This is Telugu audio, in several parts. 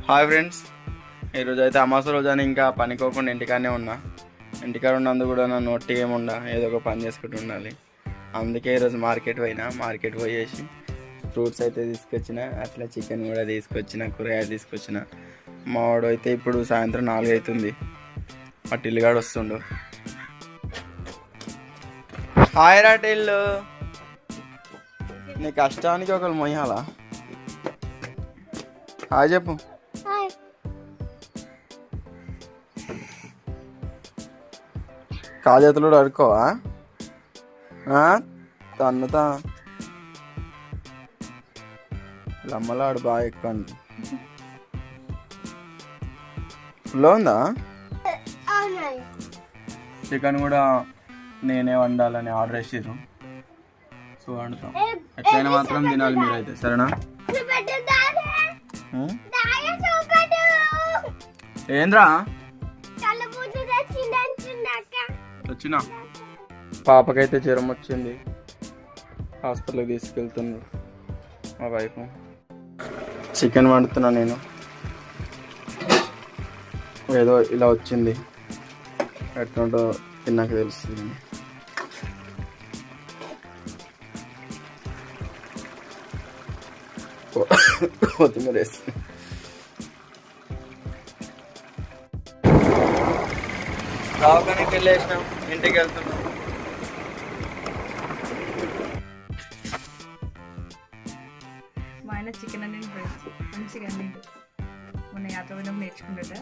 హాయ్ ఫ్రెండ్స్, ఈరోజు అయితే అమాస రోజు అని ఇంకా పనికోకుండా ఇంటికాడనే ఉన్నా. ఇంటికాడ ఉన్నందుకు కూడా నన్ను ఒట్టి ఏముండా ఏదో ఒక పని చేసుకుంటూ ఉండాలి. అందుకే ఈరోజు మార్కెట్ పోయేసి ఫ్రూట్స్ అయితే తీసుకొచ్చిన, అట్లా చికెన్ కూడా తీసుకొచ్చిన, కూరగాయలు తీసుకొచ్చిన. మా వాడు అయితే ఇప్పుడు సాయంత్రం 4 అవుతుంది, మా టిల్లుగాడు వస్తుండు. హాయ్ రా టిల్లు, నీ కష్టానికి ఒకరు మొయ్యాలా? హాయ్ చెప్పు. కాజేతులు కూడా అడుకోవా? తన్నుతా లమ్మలాడు బాగా ఎక్కువ ఫుల్లో ఉందా? చికెన్ కూడా నేనే వండాలని ఆర్డర్ చేసారు. సో వండుతాం, ఎట్లయినా మాత్రం తినాలి మీరైతే, సరేనా? ఏంద్రా వచ్చినా? పాపకైతే జ్వరం వచ్చింది, హాస్పిటల్కి తీసుకెళ్తున్నారు మా వైపు. చికెన్ వండుతున్నా నేను, ఏదో ఇలా వచ్చింది, ఎట్లుంటో తిన్నాక తెలుస్తుంది. కొత్తిమీర వేస్తుంది. దవాఖానకి వెళ్ళేసినాం, ఇంటికి వెళ్తున్నాం. మా ఆయన చికెన్ అని మంచిగా అండి మొన్న యాత్ర పోయినప్పుడు నేర్చుకున్నట్ట.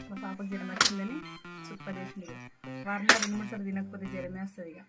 మా పాపకు జ్వరం వచ్చిందని సూపర్ చేసింది. వారంలో 2-3 సార్లు తినకపోతే జ్వరమే వస్తుంది. ఇక